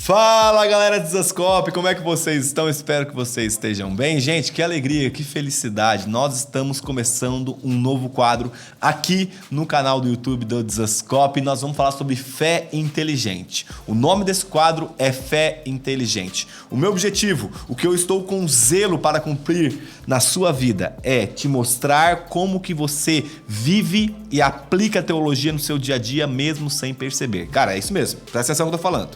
Fala galera do Zascope, como é que vocês estão? Espero que vocês estejam bem. Gente, que alegria, que felicidade. Nós estamos começando um novo quadro aqui no canal do YouTube do Zascope. Nós vamos falar sobre fé inteligente. O nome desse quadro é Fé Inteligente. O meu objetivo, o que eu estou com zelo para cumprir na sua vida é te mostrar como que você vive e aplica a teologia no seu dia a dia mesmo sem perceber. Cara, é isso mesmo, presta atenção no que eu tô falando.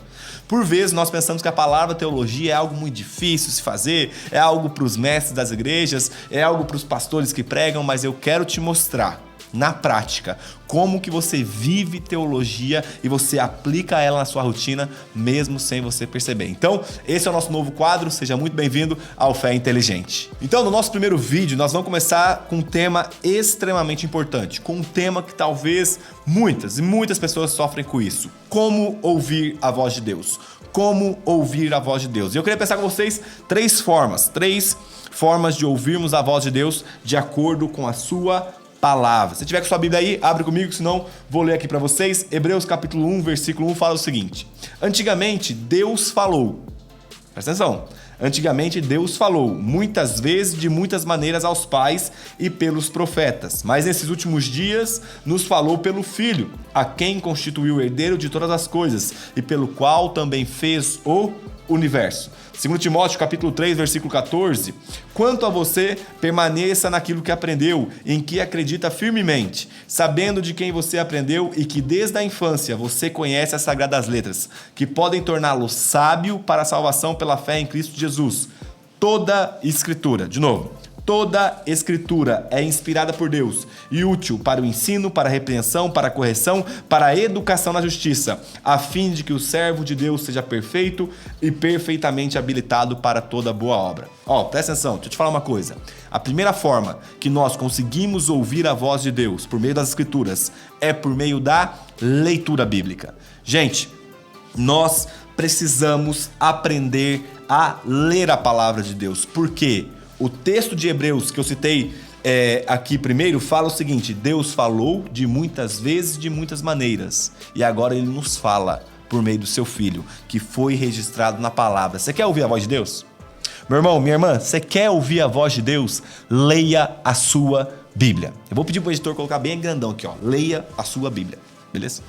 Por vezes nós pensamos que a palavra teologia é algo muito difícil de se fazer, é algo para os mestres das igrejas, é algo para os pastores que pregam, mas eu quero te mostrar na prática como que você vive teologia e você aplica ela na sua rotina mesmo sem você perceber. Então, esse é o nosso novo quadro, seja muito bem-vindo ao Fé Inteligente. Então, no nosso primeiro vídeo, nós vamos começar com um tema extremamente importante, com um tema que talvez muitas pessoas sofrem com isso. Como ouvir a voz de Deus? Como ouvir a voz de Deus? E eu queria pensar com vocês três formas de ouvirmos a voz de Deus de acordo com a sua palavra. Se tiver com sua Bíblia aí, abre comigo, senão vou ler aqui para vocês. Hebreus capítulo 1, versículo 1 fala o seguinte: Antigamente Deus falou, presta atenção, antigamente Deus falou muitas vezes de muitas maneiras aos pais e pelos profetas, mas nesses últimos dias nos falou pelo Filho, a quem constituiu o herdeiro de todas as coisas e pelo qual também fez o universo. 2 Timóteo capítulo 3, versículo 14. Quanto a você, permaneça naquilo que aprendeu, em que acredita firmemente, sabendo de quem você aprendeu e que desde a infância você conhece as sagradas letras, que podem torná-lo sábio para a salvação pela fé em Cristo Jesus. Toda escritura, de novo, toda escritura é inspirada por Deus e útil para o ensino, para a repreensão, para a correção, para a educação na justiça, a fim de que o servo de Deus seja perfeito e perfeitamente habilitado para toda boa obra. Presta atenção, deixa eu te falar uma coisa. A primeira forma que nós conseguimos ouvir a voz de Deus por meio das escrituras é por meio da leitura bíblica. Gente, nós precisamos aprender a ler a palavra de Deus. Por quê? O texto de Hebreus que eu citei aqui primeiro fala o seguinte: Deus falou de muitas vezes, de muitas maneiras, e agora Ele nos fala por meio do seu Filho, que foi registrado na palavra. Você quer ouvir a voz de Deus? Meu irmão, minha irmã, você quer ouvir a voz de Deus? Leia a sua Bíblia. Eu vou pedir para o editor colocar bem grandão aqui, leia a sua Bíblia, beleza?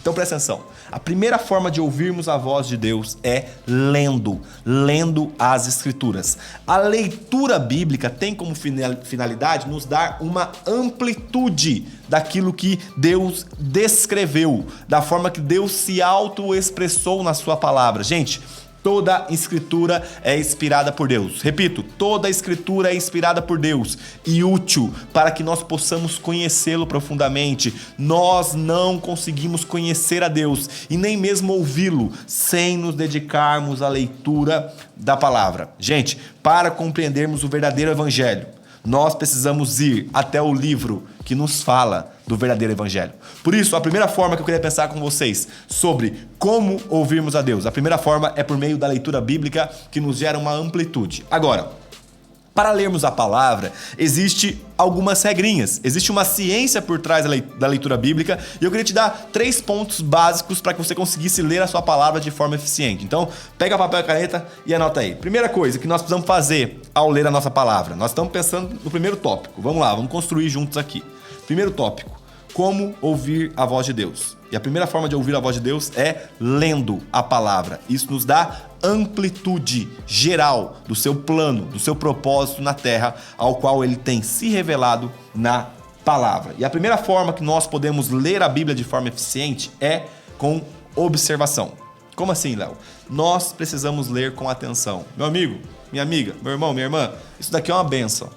Então presta atenção, a primeira forma de ouvirmos a voz de Deus é lendo as escrituras. A leitura bíblica tem como finalidade nos dar uma amplitude daquilo que Deus descreveu, da forma que Deus se autoexpressou na sua palavra. Gente, toda escritura é inspirada por Deus. Repito, toda escritura é inspirada por Deus e útil para que nós possamos conhecê-lo profundamente. Nós não conseguimos conhecer a Deus e nem mesmo ouvi-lo sem nos dedicarmos à leitura da palavra. Gente, para compreendermos o verdadeiro evangelho, nós precisamos ir até o livro que nos fala do verdadeiro evangelho. Por isso, a primeira forma que eu queria pensar com vocês sobre como ouvirmos a Deus, a primeira forma é por meio da leitura bíblica, que nos gera uma amplitude. Agora, para lermos a palavra, existe algumas regrinhas, existe uma ciência por trás da leitura bíblica, e eu queria te dar 3 pontos básicos para que você conseguisse ler a sua palavra de forma eficiente. Então, pega papel e caneta e anota aí. Primeira coisa que nós precisamos fazer ao ler a nossa palavra, nós estamos pensando no primeiro tópico. Vamos lá, vamos construir juntos aqui. Primeiro tópico: como ouvir a voz de Deus. E a primeira forma de ouvir a voz de Deus é lendo a palavra. Isso nos dá amplitude geral do seu plano, do seu propósito na terra, ao qual ele tem se revelado na palavra. E a primeira forma que nós podemos ler a Bíblia de forma eficiente é com observação. Como assim, Léo? Nós precisamos ler com atenção. Meu amigo, minha amiga, meu irmão, minha irmã, isso daqui é uma bênção.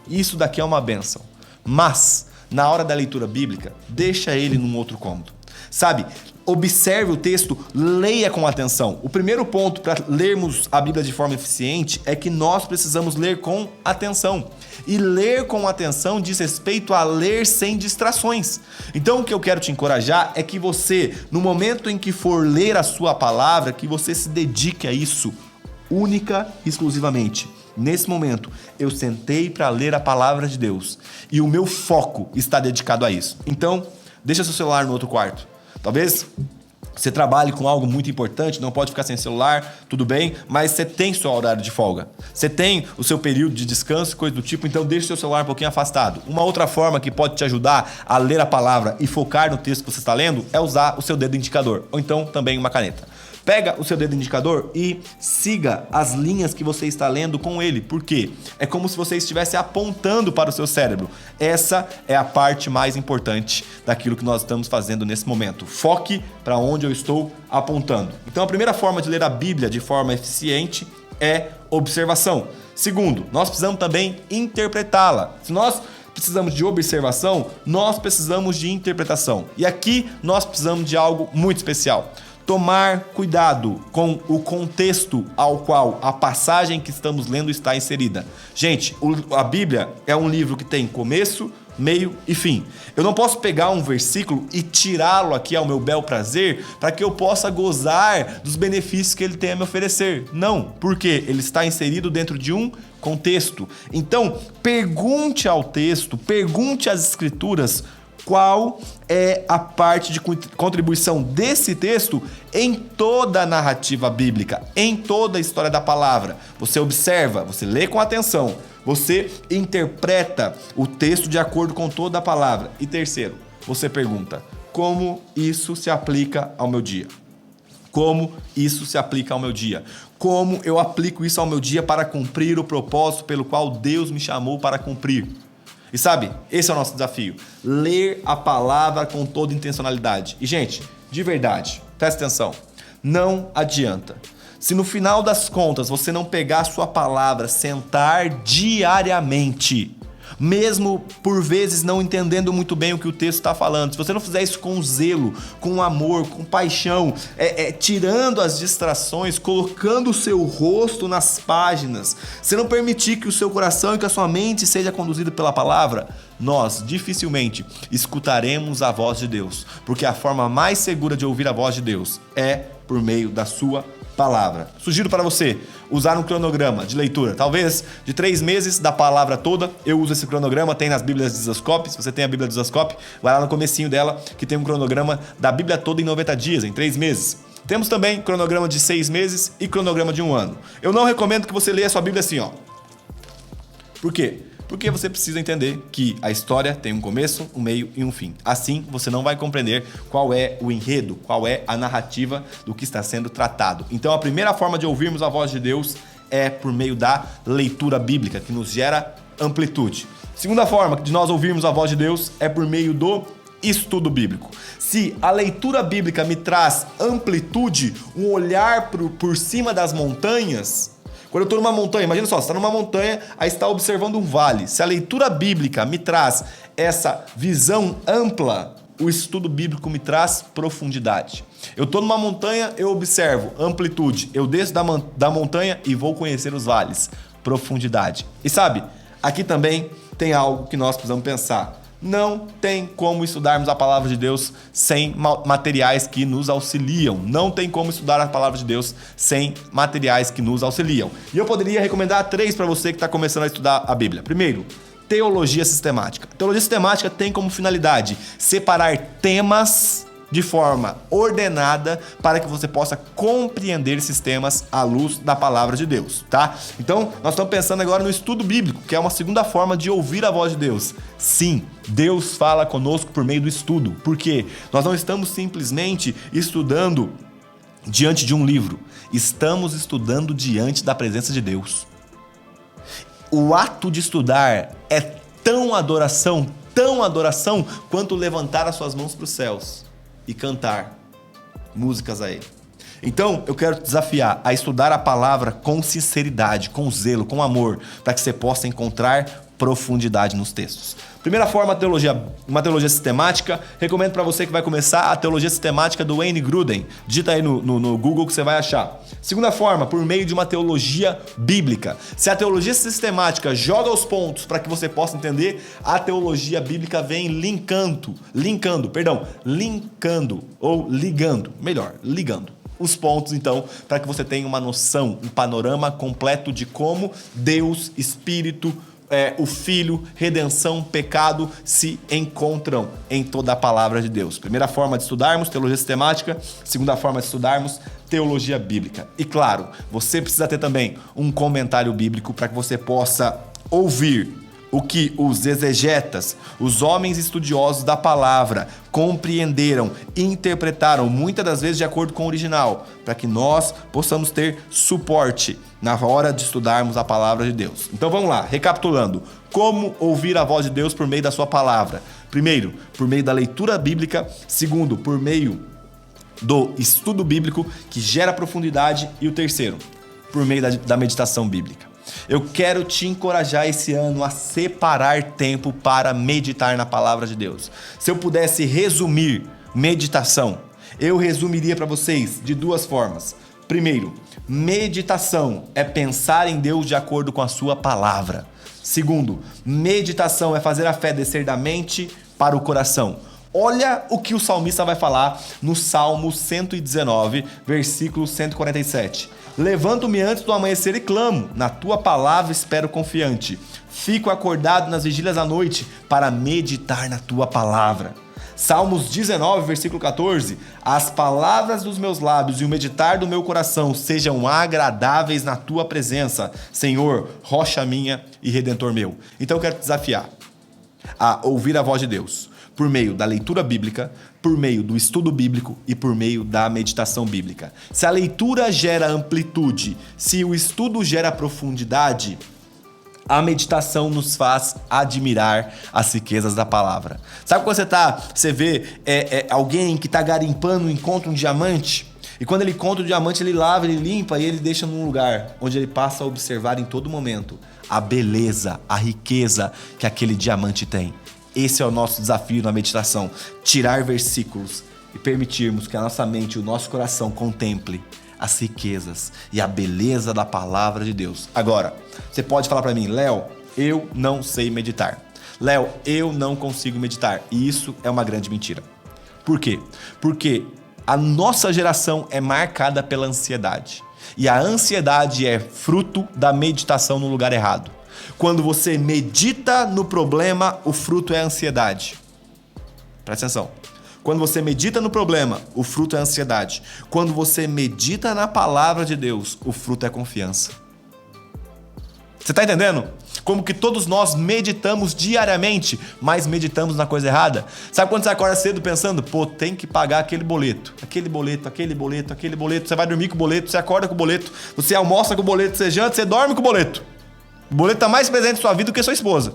Isso daqui é uma bênção. Mas, na hora da leitura bíblica, deixa ele num outro cômodo. Sabe, observe o texto, leia com atenção. O primeiro ponto para lermos a Bíblia de forma eficiente é que nós precisamos ler com atenção. E ler com atenção diz respeito a ler sem distrações. Então o que eu quero te encorajar é que você, no momento em que for ler a sua palavra, que você se dedique a isso, única e exclusivamente. Nesse momento, eu sentei para ler a palavra de Deus e o meu foco está dedicado a isso. Então, deixa seu celular no outro quarto. Talvez você trabalhe com algo muito importante, não pode ficar sem celular, tudo bem, mas você tem seu horário de folga. Você tem o seu período de descanso, coisa do tipo, então deixe seu celular um pouquinho afastado. Uma outra forma que pode te ajudar a ler a palavra e focar no texto que você está lendo é usar o seu dedo indicador, ou então também uma caneta. Pega o seu dedo indicador e siga as linhas que você está lendo com ele. Por quê? É como se você estivesse apontando para o seu cérebro. Essa é a parte mais importante daquilo que nós estamos fazendo nesse momento. Foque para onde eu estou apontando. Então, a primeira forma de ler a Bíblia de forma eficiente é observação. Segundo, nós precisamos também interpretá-la. Se nós precisamos de observação, nós precisamos de interpretação. E aqui nós precisamos de algo muito especial. Tomar cuidado com o contexto ao qual a passagem que estamos lendo está inserida. Gente, a Bíblia é um livro que tem começo, meio e fim. Eu não posso pegar um versículo e tirá-lo aqui ao meu bel prazer para que eu possa gozar dos benefícios que ele tem a me oferecer. Não, porque ele está inserido dentro de um contexto. Então, pergunte ao texto, pergunte às escrituras qual é a parte de contribuição desse texto em toda a narrativa bíblica, em toda a história da palavra. Você observa, você lê com atenção, você interpreta o texto de acordo com toda a palavra. E terceiro, você pergunta, como isso se aplica ao meu dia? Como isso se aplica ao meu dia? Como eu aplico isso ao meu dia para cumprir o propósito pelo qual Deus me chamou para cumprir? E sabe, esse é o nosso desafio, ler a palavra com toda intencionalidade. E gente, de verdade, presta atenção, não adianta. Se no final das contas você não pegar a sua palavra, sentar diariamente, mesmo por vezes não entendendo muito bem o que o texto está falando, se você não fizer isso com zelo, com amor, com paixão, tirando as distrações, colocando o seu rosto nas páginas, se não permitir que o seu coração e que a sua mente seja conduzido pela palavra, nós dificilmente escutaremos a voz de Deus, porque a forma mais segura de ouvir a voz de Deus é por meio da sua palavra. Sugiro para você usar um cronograma de leitura, talvez de 3 meses da palavra toda. Eu uso esse cronograma, tem nas Bíblias de Zascope. Se você tem a Bíblia de Zascope, vai lá no comecinho dela que tem um cronograma da Bíblia toda em 90 dias, em 3 meses. Temos também cronograma de 6 meses e cronograma de 1 ano. Eu não recomendo que você leia a sua Bíblia assim, ó. Por quê? Porque você precisa entender que a história tem um começo, um meio e um fim. Assim, você não vai compreender qual é o enredo, qual é a narrativa do que está sendo tratado. Então, a primeira forma de ouvirmos a voz de Deus é por meio da leitura bíblica, que nos gera amplitude. Segunda forma de nós ouvirmos a voz de Deus é por meio do estudo bíblico. Se a leitura bíblica me traz amplitude, um olhar por cima das montanhas. Quando eu estou numa montanha, imagina só, você está numa montanha, aí está observando um vale. Se a leitura bíblica me traz essa visão ampla, o estudo bíblico me traz profundidade. Eu estou numa montanha, eu observo amplitude. Eu desço da montanha e vou conhecer os vales. Profundidade. E sabe, aqui também tem algo que nós precisamos pensar. Não tem como estudarmos a palavra de Deus sem materiais que nos auxiliam. Não tem como estudar a palavra de Deus sem materiais que nos auxiliam. E eu poderia recomendar 3 para você que está começando a estudar a Bíblia. Primeiro, teologia sistemática. Teologia sistemática tem como finalidade separar temas de forma ordenada para que você possa compreender esses temas à luz da palavra de Deus, tá? Então, nós estamos pensando agora no estudo bíblico, que é uma segunda forma de ouvir a voz de Deus. Sim, Deus fala conosco por meio do estudo. Por quê? Nós não estamos simplesmente estudando diante de um livro. Estamos estudando diante da presença de Deus. O ato de estudar é tão adoração, quanto levantar as suas mãos para os céus e cantar músicas a Ele. Então, eu quero te desafiar a estudar a palavra com sinceridade, com zelo, com amor, para que você possa encontrar profundidade nos textos. Primeira forma, uma teologia sistemática. Recomendo para você que vai começar a teologia sistemática do Wayne Grudem. Digita aí no Google que você vai achar. Segunda forma, por meio de uma teologia bíblica. Se a teologia sistemática joga os pontos para que você possa entender, a teologia bíblica vem ligando os pontos, então, para que você tenha uma noção, um panorama completo de como Deus, Espírito, o Filho, redenção, pecado se encontram em toda a palavra de Deus. Primeira forma de estudarmos, teologia sistemática. Segunda forma de estudarmos, teologia bíblica. E claro, você precisa ter também um comentário bíblico para que você possa ouvir o que os exegetas, os homens estudiosos da palavra, compreenderam e interpretaram, muitas das vezes de acordo com o original, para que nós possamos ter suporte na hora de estudarmos a palavra de Deus. Então vamos lá, recapitulando. Como ouvir a voz de Deus por meio da sua palavra? Primeiro, por meio da leitura bíblica. Segundo, por meio do estudo bíblico, que gera profundidade. E o terceiro, por meio da meditação bíblica. Eu quero te encorajar esse ano a separar tempo para meditar na palavra de Deus. Se eu pudesse resumir meditação, eu resumiria para vocês de duas formas. Primeiro, meditação é pensar em Deus de acordo com a sua palavra. Segundo, meditação é fazer a fé descer da mente para o coração. Olha o que o salmista vai falar no Salmo 119, versículo 147. Levanto-me antes do amanhecer e clamo, na tua palavra espero confiante. Fico acordado nas vigílias da noite para meditar na tua palavra. Salmos 19, versículo 14. As palavras dos meus lábios e o meditar do meu coração sejam agradáveis na tua presença, Senhor, rocha minha e redentor meu. Então eu quero te desafiar a ouvir a voz de Deus por meio da leitura bíblica, por meio do estudo bíblico e por meio da meditação bíblica. Se a leitura gera amplitude, se o estudo gera profundidade, a meditação nos faz admirar as riquezas da palavra. Sabe quando você vê alguém que está garimpando, encontra um diamante, e quando ele encontra o diamante, ele lava, ele limpa e ele deixa num lugar onde ele passa a observar em todo momento a beleza, a riqueza que aquele diamante tem. Esse é o nosso desafio na meditação, tirar versículos e permitirmos que a nossa mente e o nosso coração contemple as riquezas e a beleza da palavra de Deus. Agora, você pode falar para mim, Léo, eu não sei meditar. Léo, eu não consigo meditar. E isso é uma grande mentira. Por quê? Porque a nossa geração é marcada pela ansiedade. E a ansiedade é fruto da meditação no lugar errado. Quando você medita no problema, o fruto é a ansiedade. Presta atenção. Quando você medita no problema, o fruto é a ansiedade. Quando você medita na palavra de Deus, o fruto é a confiança. Você está entendendo? Como que todos nós meditamos diariamente, mas meditamos na coisa errada. Sabe quando você acorda cedo pensando, tem que pagar aquele boleto. Aquele boleto. Você vai dormir com o boleto, você acorda com o boleto, você almoça com o boleto, você janta, você dorme com o boleto. O boleto está mais presente em sua vida do que sua esposa.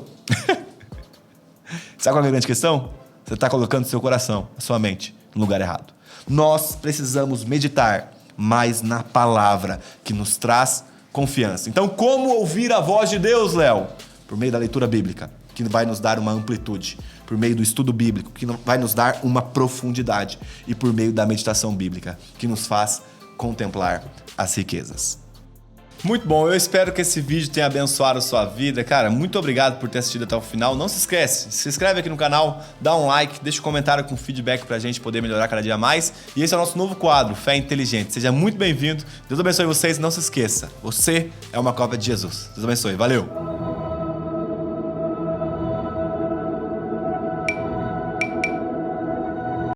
Sabe qual é a grande questão? Você está colocando seu coração, a sua mente, no lugar errado. Nós precisamos meditar mais na palavra que nos traz confiança. Então, como ouvir a voz de Deus, Léo? Por meio da leitura bíblica, que vai nos dar uma amplitude. Por meio do estudo bíblico, que vai nos dar uma profundidade. E por meio da meditação bíblica, que nos faz contemplar as riquezas. Muito bom, eu espero que esse vídeo tenha abençoado a sua vida. Cara, muito obrigado por ter assistido até o final. Não se esquece, se inscreve aqui no canal, dá um like, deixa um comentário com feedback pra gente poder melhorar cada dia mais. E esse é o nosso novo quadro, Fé Inteligente. Seja muito bem-vindo, Deus abençoe vocês e não se esqueça, você é uma cópia de Jesus. Deus abençoe, valeu!